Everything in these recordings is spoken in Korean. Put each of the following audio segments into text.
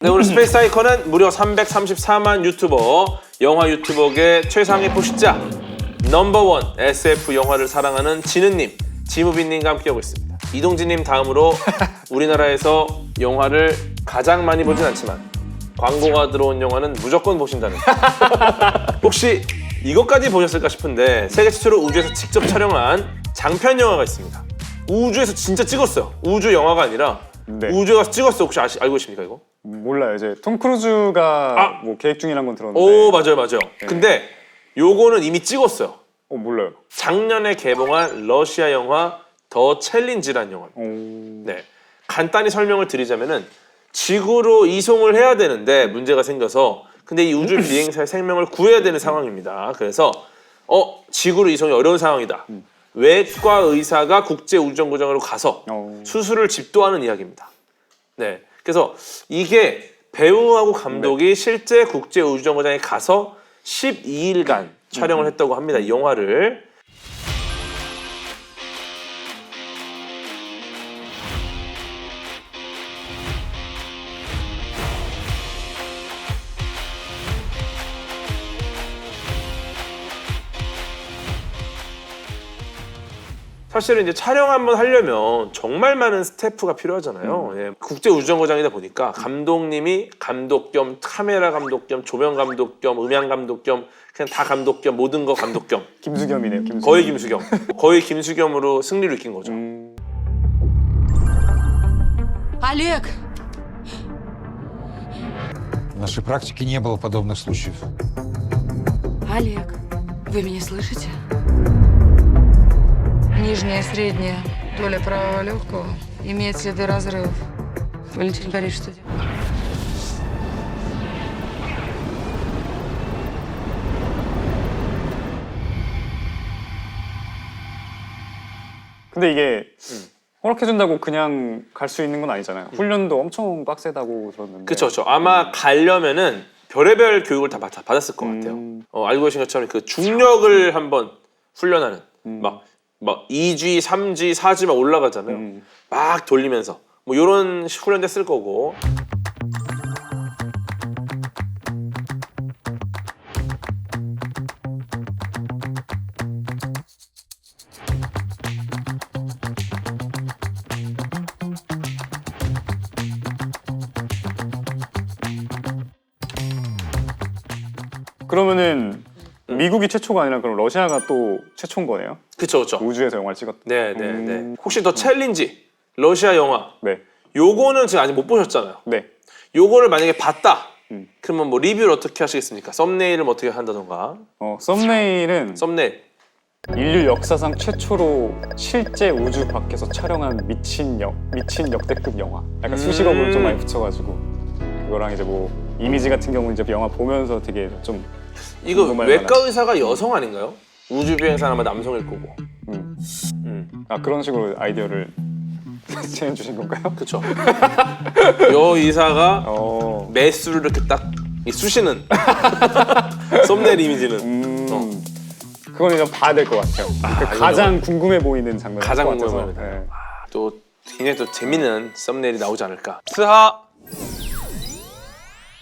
네, 오늘 스페이스 아이콘은 무려 334만 유튜버, 영화 유튜버계 최상위 포식자 넘버원 SF 영화를 사랑하는 진우님, 지무빈님과 함께하고 있습니다. 이동진님 다음으로 우리나라에서 영화를 가장 많이 보진 않지만 광고가 들어온 영화는 무조건 보신다는 혹시 이것까지 보셨을까 싶은데 세계 최초로 우주에서 직접 촬영한 장편 영화가 있습니다. 우주에서 진짜 찍었어요. 우주 영화가 아니라 네. 우주에 가서 찍었어요. 혹시 알고 계십니까 이거? 몰라요. 이제 톰 크루즈가 뭐 계획 중이란 건 들었는데. 오, 맞아요. 근데 요거는 이미 찍었어요. 몰라요. 작년에 개봉한 러시아 영화 더 챌린지라는 영화입니다. 네, 간단히 설명을 드리자면은 지구로 이송을 해야 되는데 문제가 생겨서 근데 이 우주 비행사의 생명을 구해야 되는 상황입니다. 그래서 지구로 이송이 어려운 상황이다. 외과 의사가 국제 우주정거장으로 가서 수술을 집도하는 이야기입니다. 네, 그래서 이게 배우하고 감독이 실제 국제 우주정거장에 가서 12일간 촬영을 했다고 합니다. 이 영화를. 사실은 이제 촬영 한번 하려면 정말 많은 스태프가 필요하잖아요. 예, 국제 우주정거장이다 보니까 감독님이 감독 겸 카메라 감독 겸 조명 감독 겸 음향 감독 겸 그냥 다 감독 겸 모든 거 감독 겸 김수겸이네요. 김수겸. 거의 김수겸. 거의 김수겸으로 승리를 이긴 거죠. Олег! В нашей практике не было подобных случаев. Олег, вы меня слышите? Нижняя средняя доля правого легкого имеет следы разрывов. Валентин Борисович, что делать? 근데 이게 허락해준다고 그냥 갈 수 있는 건 아니잖아요. 훈련도 엄청 빡세다고 들었는데. 그렇죠. 아마 가려면은 별의별 교육을 다 받았을 것 같아요. 알고 계신 것처럼 그 중력을 한번 훈련하는 막 2G, 3G, 4G 막 올라가잖아요. 막 돌리면서 뭐 이런 훈련도 했을 거고. 그러면은 미국이 최초가 아니라 그럼 러시아가 또 최초인 거네요? 그렇죠. 우주에서 영화를 찍었다. 네. 혹시 더 챌린지 러시아 영화 네. 요거는 지금 아직 못 보셨잖아요. 네. 요거를 만약에 봤다. 그러면 뭐 리뷰를 어떻게 하시겠습니까? 썸네일을 뭐 어떻게 한다던가. 썸네일은 썸네일. 인류 역사상 최초로 실제 우주 밖에서 촬영한 미친 역대급 영화. 약간 수식어를 좀 많이 붙여가지고 그거랑 이제 뭐 이미지 같은 경우는 이제 영화 보면서 되게 좀 이거 궁금할 외과 만한. 의사가 여성 아닌가요? 우주 비행사는 아마 남성일 거고. 그런 식으로 아이디어를 제안 주신 건가요? 그렇죠. 요 의사가 어. 매수를 이렇게 딱 쑤시는 썸네일 이미지는 그거는 좀 봐야 될 것 같아요. 그 가장 궁금해 보이는 장면. 가장 궁금해 보이는. 또 굉장히 또 재밌는 썸네일이 나오지 않을까. 스하.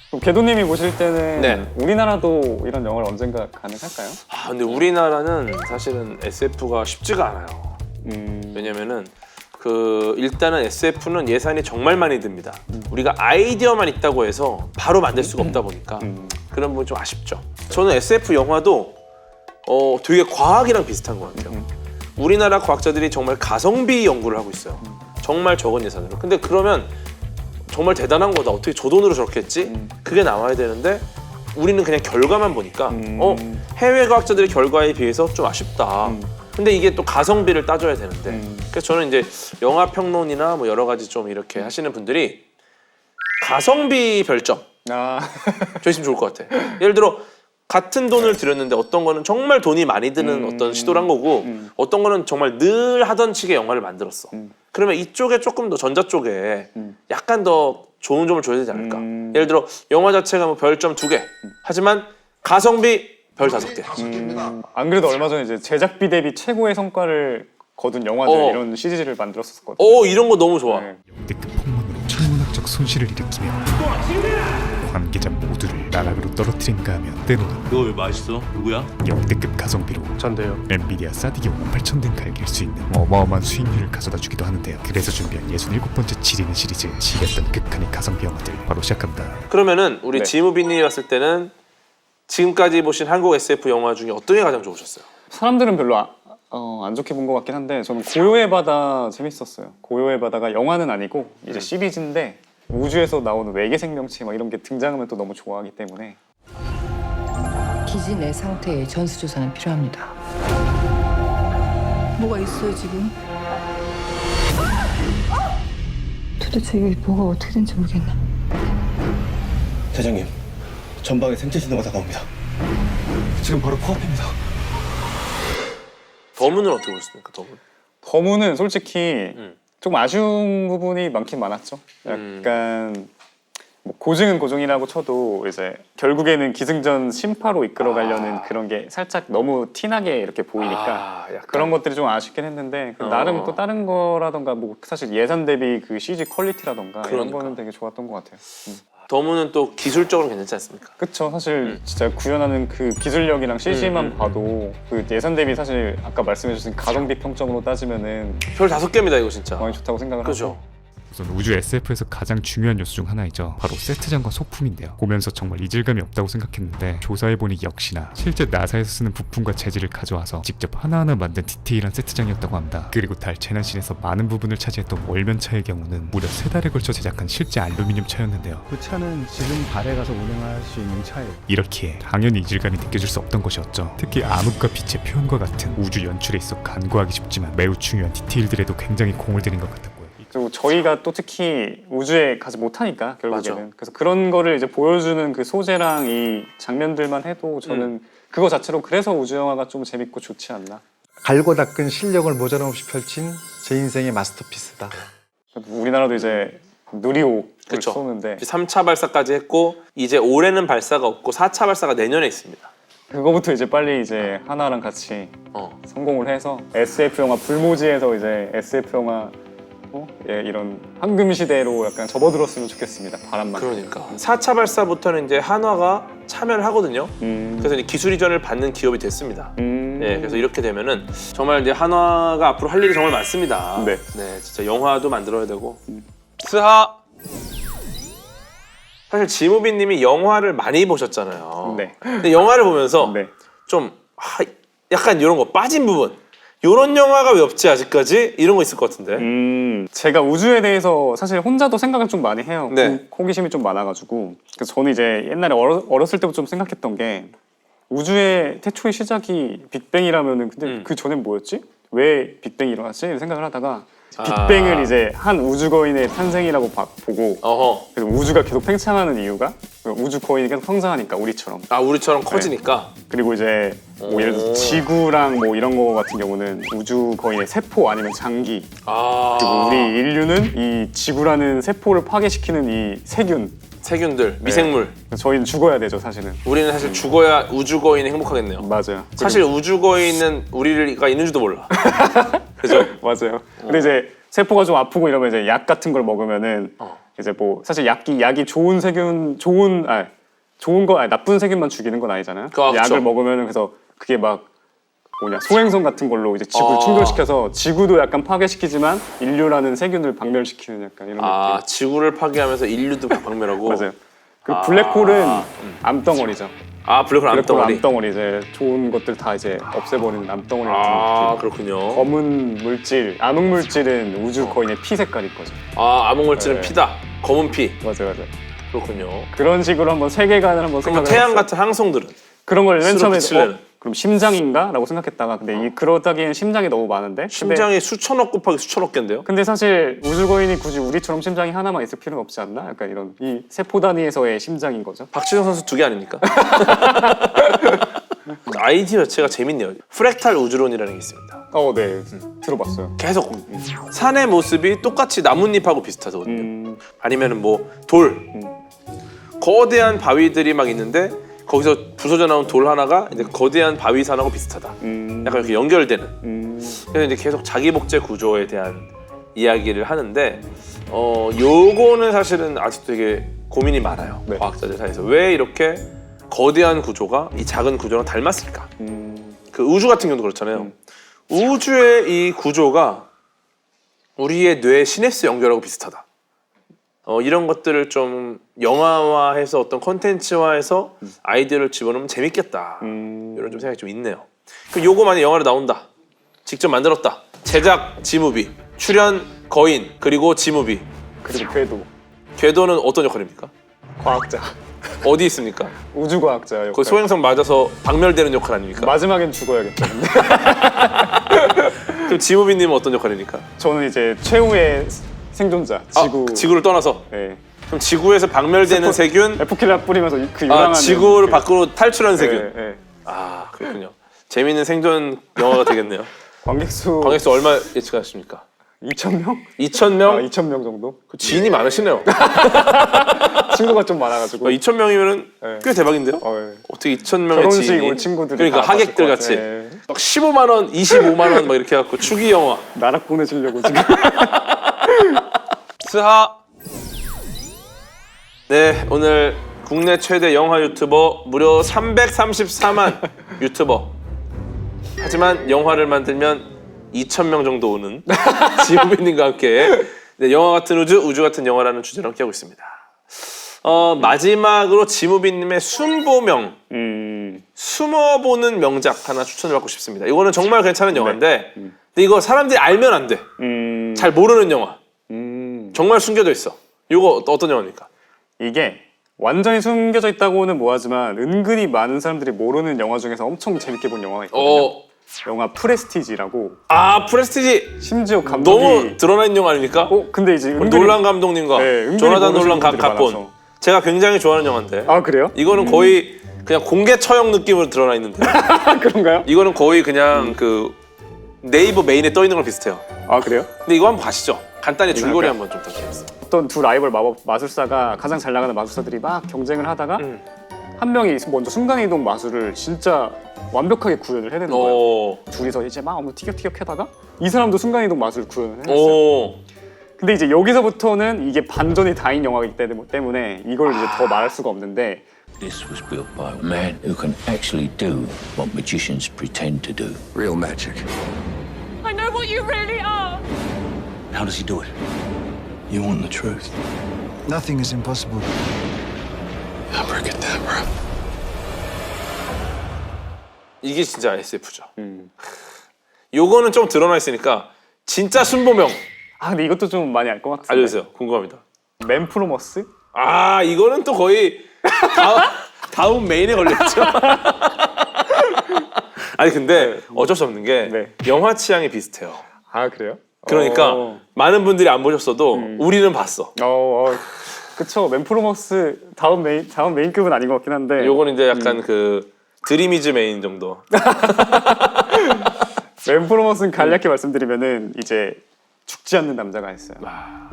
그럼 궤도님이 보실 때는 네. 우리나라도 이런 영화를 언젠가 가능할까요? 근데 우리나라는 사실은 SF가 쉽지가 않아요. 왜냐면은 일단은 SF는 예산이 정말 많이 듭니다. 우리가 아이디어만 있다고 해서 바로 만들 수가 없다 보니까 그런 부분 좀 아쉽죠. 저는 SF 영화도 되게 과학이랑 비슷한 것 같아요. 우리나라 과학자들이 정말 가성비 연구를 하고 있어요. 정말 적은 예산으로. 근데 그러면 정말 대단한 거다. 어떻게 저 돈으로 저렇게 했지? 그게 나와야 되는데 우리는 그냥 결과만 보니까 해외 과학자들의 결과에 비해서 좀 아쉽다. 근데 이게 또 가성비를 따져야 되는데 그래서 저는 이제 영화 평론이나 뭐 여러 가지 좀 이렇게 하시는 분들이 가성비 별점 줘있으면 좋을 것 같아. 예를 들어 같은 돈을 들였는데 어떤 거는 정말 돈이 많이 드는 어떤 시도를 한 거고 어떤 거는 정말 늘 하던 식의 영화를 만들었어. 그러면 이쪽에 조금 더 전자 쪽에 약간 더 좋은 점을 줘야 되지 않을까. 예를 들어 영화 자체가 뭐 별점 2개 하지만 가성비 별 5개. 안 그래도 얼마 전에 이제 제작비 대비 최고의 성과를 거둔 영화들 이런 시리즈를 만들었었거든요. 이런 거 너무 좋아. 네. 역대급 폭망으로 천문학적 손실을 일으키며 관계자 모두를 나락으로 떨어뜨린가 하면 때로는 너 왜 맛있어? 누구야? 역대급 가성비로 전데요. 엔비디아 싸디기 58,000등 갈길 수 있는 어마어마한 수익률을 가져다 주기도 하는데요. 그래서 준비한 67번째 지리는 시리즈 지렸던 극한의 가성비 영화들 바로 시작합니다. 그러면은 우리 네. 지무빈님이 봤을 때는 지금까지 보신 한국 SF 영화 중에 어떤 게 가장 좋으셨어요? 사람들은 별로 안 좋게 본 것 같긴 한데 저는 고요의 바다 재밌었어요. 고요의 바다가 영화는 아니고 이제 시리즈인데 우주에서 나오는 외계 생명체 막 이런 게 등장하면 또 너무 좋아하기 때문에. 기지 내 상태의 전수조사는 필요합니다. 뭐가 있어요 지금? 도대체 이게 뭐가 어떻게 된지 모르겠네. 대장님, 전방에 생체 신호가 다가옵니다. 지금 바로 코앞입니다. 더문은 어떻게 보셨습니까? 더문? 더문은 솔직히 음. 조금 아쉬운 부분이 많긴 많았죠. 약간 뭐 고증은 고증이라고 쳐도 이제 결국에는 기승전 심파로 이끌어가려는 그런 게 살짝 너무 티나게 이렇게 보이니까 약간. 그런 것들이 좀 아쉽긴 했는데 나름 또 다른 거라던가 뭐 사실 예산 대비 그 CG 퀄리티라던가 이런 그러니까. 거는 되게 좋았던 것 같아요. 더문은 또 기술적으로 괜찮지 않습니까? 그쵸. 사실 진짜 구현하는 그 기술력이랑 CG만 봐도 그 예산 대비 사실 아까 말씀해주신 가성비 평점으로 따지면은 별 5개입니다 이거 진짜. 많이 좋다고 생각을 그죠? 하고. 우선 우주 SF에서 가장 중요한 요소 중 하나이죠. 바로 세트장과 소품인데요. 보면서 정말 이질감이 없다고 생각했는데 조사해보니 역시나 실제 나사에서 쓰는 부품과 재질을 가져와서 직접 하나하나 만든 디테일한 세트장이었다고 합니다. 그리고 달 재난신에서 많은 부분을 차지했던 월면차의 경우는 무려 3달에 걸쳐 제작한 실제 알루미늄 차였는데요. 그 차는 지금 달에 가서 운행할 수 있는 차예요. 이렇기에 당연히 이질감이 느껴질 수 없던 것이었죠. 특히 암흑과 빛의 표현과 같은 우주 연출에 있어 간과하기 쉽지만 매우 중요한 디테일들에도 굉장히 공을 들인 것 같았고요. 그리고 저희가 또 특히 우주에 가지 못하니까 결국에는 맞아. 그래서 그런 거를 이제 보여주는 그 소재랑 이 장면들만 해도 저는 그거 자체로 그래서 우주 영화가 좀 재밌고 좋지 않나. 갈고 닦은 실력을 모자람없이 펼친 제 인생의 마스터피스다. 우리나라도 이제 누리호를 그쵸. 쏘는데 3차 발사까지 했고 이제 올해는 발사가 없고 4차 발사가 내년에 있습니다. 그거부터 이제 빨리 이제 하나랑 같이 어. 성공을 해서 SF 영화 불모지에서 이제 SF 영화 예, 이런 황금 시대로 약간 접어들었으면 좋겠습니다. 바람만. 그러니까 4차 발사부터는 이제 한화가 참여를 하거든요. 그래서 이제 기술 이전을 받는 기업이 됐습니다. 네, 그래서 이렇게 되면은 정말 이제 한화가 앞으로 할 일이 정말 많습니다. 네. 진짜 영화도 만들어야 되고. 스하. 사실 지무빈님이 영화를 많이 보셨잖아요. 네. 근데 영화를 보면서 네. 좀 약간 이런 거 빠진 부분. 이런 영화가 왜 없지 아직까지? 이런 거 있을 것 같은데. 제가 우주에 대해서 사실 혼자도 생각을 좀 많이 해요. 네. 호기심이 좀 많아가지고. 그래서 저는 이제 옛날에 어렸을 때부터 좀 생각했던 게 우주의 태초의 시작이 빅뱅이라면은 근데 그 전엔 뭐였지? 왜 빅뱅이 일어났지? 이런 생각을 하다가 빅뱅을 이제 한 우주거인의 탄생이라고 보고 어허. 그래서 우주가 계속 팽창하는 이유가 우주 거인이 계속 성장하니까 우리처럼. 우리처럼 커지니까. 그리고 이제 뭐 예를 들어서 지구랑 뭐 이런 거 같은 경우는 우주 거인의 세포 아니면 장기. 그리고 우리 인류는 이 지구라는 세포를 파괴시키는 이 세균들, 미생물. 저희는 죽어야 되죠 사실은. 우리는 사실 죽어야 우주거인이 행복하겠네요. 맞아요. 사실 우주거인은 우리가 있는지도 몰라. 그죠? 맞아요. 근데 이제 세포가 좀 아프고 이러면 이제 약 같은 걸 먹으면은 이제 뭐 사실 약이 좋은 세균 나쁜 세균만 죽이는 건 아니잖아요. 그쵸. 약을 먹으면은 그래서 그게 막 소행성 같은 걸로 이제 지구를 충돌시켜서 지구도 약간 파괴시키지만 인류라는 세균을 박멸시키는 약간 이런 느낌. 지구를 파괴하면서 인류도 박멸하고. 맞아요. 그 블랙홀은 암덩어리죠. 블랙홀 블랙홀 암덩어리. 암덩어리 이제 좋은 것들 다 이제 없애버리는 암덩어리 같은 느낌. 그렇군요. 검은 물질, 암흑 물질은 우주 거인의 피 색깔일 거죠. 암흑물질은 네. 피다. 검은 피. 맞아요. 그렇군요. 그런 식으로 한번 세계관을 한번 그러면 생각을 태양 했어요. 같은 항성들은? 그런 걸 맨 처음에 스스로 빛을 그럼 심장인가? 라고 생각했다가 근데 그러다기엔 심장이 너무 많은데 심장이 수천억 곱하기 수천억 개인데요? 근데 사실 우주거인이 굳이 우리처럼 심장이 하나만 있을 필요는 없지 않나? 약간 이런 이 세포 단위에서의 심장인 거죠. 박지성 선수 2개 아닙니까? 아이디어 자체가 재밌네요. 프랙탈 우주론이라는 게 있습니다. 네. 들어봤어요. 계속 산의 모습이 똑같이 나뭇잎하고 비슷하거든요. 아니면은 뭐 돌. 거대한 바위들이 막 있는데 거기서 부서져 나온 돌 하나가 이제 거대한 바위산하고 비슷하다. 약간 이렇게 연결되는. 그래서 이제 계속 자기 복제 구조에 대한 이야기를 하는데 요거는 사실은 아직도 되게 고민이 많아요. 네. 과학자들 사이에서 왜 이렇게 거대한 구조가 이 작은 구조랑 닮았을까? 그 우주 같은 경우도 그렇잖아요. 우주의 이 구조가 우리의 뇌 시냅스 연결하고 비슷하다. 이런 것들을 좀 영화화해서 어떤 콘텐츠화해서 아이디어를 집어넣으면 재밌겠다. 이런 좀 생각이 좀 있네요. 그럼 요거 만약 영화로 나온다. 직접 만들었다. 제작 지무비, 출연 거인, 그리고 지무비. 그리고 궤도. 궤도는 어떤 역할입니까? 과학자. 어디 있습니까? 우주과학자 역할. 그 소행성 맞아서 박멸되는 역할 아닙니까? 마지막엔 죽어야겠죠. 근데. 그럼 지무비님은 어떤 역할입니까? 저는 이제 최후의 생존자. 지구를 떠나서. 네. 그럼 지구에서 박멸되는 세균, 에프킬라 뿌리면서 그 유랑한. 지구를 밖으로 탈출하는 세균. 네, 네. 아 그렇군요. 재미있는 생존 영화가 되겠네요. 관객수 관객수 얼마 예측하십니까? 2,000명? 2,000명? 2,000명 정도? 그 지인이 많으시네요. 친구가 좀 많아가지고. 2,000명이면은 네. 꽤 대박인데요? 네. 어떻게 2,000명의 결혼식 지인이? 올 친구들이 그러니까 다 하객들 봤을 같이 것 같아. 네. 막 15만 원, 25만 원 막 이렇게 해갖고 추기 영화. 나락 보내주려고 지금. 스하. 네, 오늘 국내 최대 영화 유튜버 무려 334만 유튜버. 하지만 영화를 만들면 2,000명 정도 오는 지우빈님과 함께 네, 영화 같은 우주, 우주 같은 영화라는 주제로 함께하고 있습니다. 마지막으로 지무빈님의 숨보명, 숨어보는 명작 하나 추천을 받고 싶습니다. 이거는 정말 괜찮은 영화인데 근데 이거 사람들이 알면 안 돼. 잘 모르는 영화. 정말 숨겨져 있어. 이거 어떤 영화입니까? 이게 완전히 숨겨져 있다고는 뭐하지만 은근히 많은 사람들이 모르는 영화 중에서 엄청 재밌게 본 영화가 있거든요. 영화 프레스티지라고. 아 프레스티지. 심지어 감독이 너무 드러나 있는 영화 아닙니까? 근데 이제 은근히 놀란 감독님과 네, 은근히 조나단 모르시는 놀란 분들이 각본. 많아서. 제가 굉장히 좋아하는 영화인데. 아 그래요? 이거는 거의 그냥 공개 처형 느낌으로 드러나 있는데. 그런가요? 이거는 거의 그냥 그 네이버 메인에 떠 있는 거랑 비슷해요. 아 그래요? 근데 이거 한번 가시죠. 간단히 줄거리 그럴까요? 한번 좀 부탁드리겠습니다. 어떤 두 라이벌 마술사가 가장 잘 나가는 마술사들이 막 경쟁을 하다가 한 명이 먼저 순간이동 마술을 진짜 완벽하게 구현을 해내는 거예요. 오. 둘이서 이제 막 엄청 티격태격하다가 이 사람도 순간이동 마술을 구현을 해냈어요. 오. 근데 이제 여기서부터는 이게 반전이 다인 영화이기 때문에 이걸 이제 더 말할 수가 없는데 This was built by a man who can actually do what magicians pretend to do. Real magic. I know what you really are. How does he do it? You want the truth? Nothing is impossible. Abracadabra. 이게 진짜 SF죠. 요거는 좀 드러나 있으니까 진짜 순보명 아 근데 이것도 좀 많이 알 것 같은데 알려주세요. 궁금합니다. 맨프로머스? 아 이거는 또 거의 다음 메인에 걸렸죠. 아니 근데 어쩔 수 없는 게 네. 영화 취향이 비슷해요. 아 그래요? 그러니까 많은 분들이 안 보셨어도 우리는 봤어. 그쵸. 맨프로머스 다음 메인급은 아닌 것 같긴 한데 요거는 이제 약간 그 드리미즈 메인 정도. 맨프로머스는 간략히 말씀드리면은 이제 죽지 않는 남자가 있어요.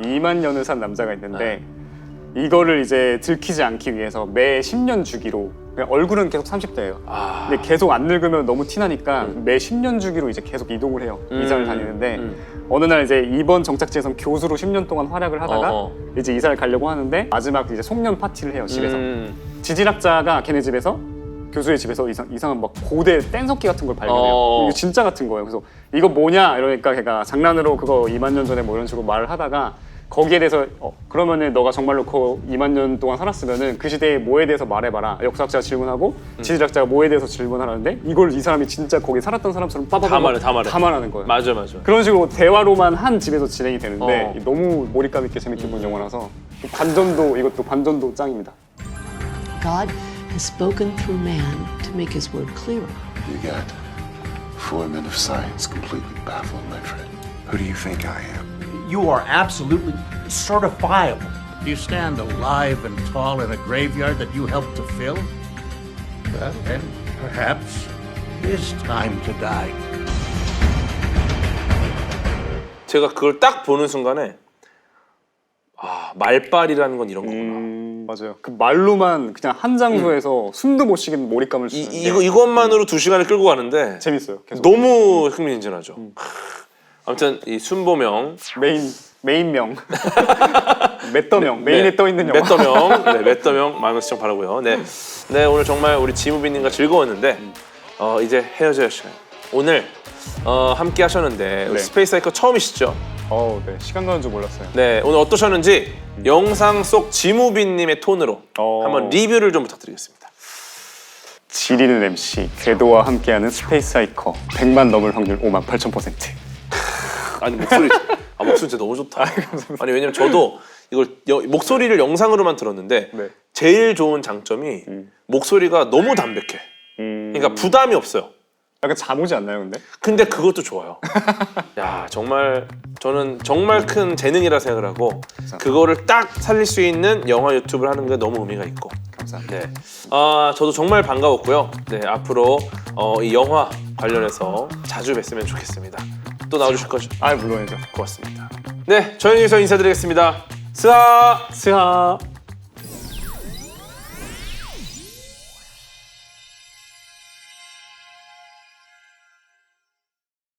2만 년을 산 남자가 있는데 이거를 이제 들키지 않기 위해서 매 10년 주기로 그냥 얼굴은 계속 30대예요. 근데 계속 안 늙으면 너무 티나니까 매 10년 주기로 이제 계속 이동을 해요. 이사를 다니는데 어느 날 이제 이번 정착지에선 교수로 10년 동안 활약을 하다가 이제 이사를 가려고 하는데 마지막 이제 송년 파티를 해요. 집에서. 지질학자가 걔네 집에서 교수의 집에서 이상한 막 고대 뗀석기 같은 걸 발견해요. 이거 진짜 같은 거예요. 그래서 이거 뭐냐 이러니까 걔가 장난으로 그거 2만 년 전에 뭐 이런 식으로 말을 하다가 거기에 대해서 그러면은 너가 정말로 그 2만 년 동안 살았으면은 그 시대에 뭐에 대해서 말해봐라. 역사학자가 질문하고 지질학자가 뭐에 대해서 질문하라는데 이걸 이 사람이 진짜 거기 살았던 사람처럼 빠바바바 다 말해. 다 말하는 거예요. 맞아. 그런 식으로 대화로만 한 집에서 진행이 되는데 너무 몰입감 있게 재밌게 본 영화라서 이것도 반전도 짱입니다. God has spoken through man to make his word clearer. You got 4 men of science completely baffled, my friend. Who do you think I am? You are absolutely certifiable. You stand alive and tall in a graveyard that you helped to fill? Well, then perhaps it is time to die. 제가 그걸 딱 보는 순간에 말빨이라는 건 이런 거구나. 맞아요. 그 말로만 그냥 한 장소에서 숨도 못 쉬겠는 몰입감을 주는 이것만으로 2시간을 끌고 가는데 재밌어요. 계속. 너무 흥미진진하죠. 아무튼 이 순보명 메인명 맷더명 메인에 떠 있는 영화. 맷더명 네, 맷더명 많은 시청 바라고요. 네 오늘 정말 우리 지무비님과 즐거웠는데 이제 헤어져야 시간. 오늘 함께 하셨는데 네. 스페이스 하이커 처음이시죠? 네. 시간 가는 줄 몰랐어요. 네 오늘 어떠셨는지 영상 속 지무비님의 톤으로 한번 리뷰를 좀 부탁드리겠습니다. 지리는 MC 궤도와 함께하는 스페이스 하이커 100만 넘을 확률 58,000%. 아니 목소리 목소리 진짜 너무 좋다. 아니 왜냐면 저도 이걸 목소리를 영상으로만 들었는데 네. 제일 좋은 장점이 목소리가 너무 담백해. 그러니까 부담이 없어요. 약간 잠 오지 않나요, 근데? 근데 그것도 좋아요. 야 정말 저는 정말 큰 재능이라 생각을 하고 그거를 딱 살릴 수 있는 영화 유튜브를 하는 게 너무 의미가 있고. 감사합니다. 네. 저도 정말 반가웠고요. 네 앞으로 이 영화 관련해서 자주 뵀으면 좋겠습니다. 또 나와주실 거죠? 물론이죠. 고맙습니다. 네 저희는 여기서 인사드리겠습니다. 스하.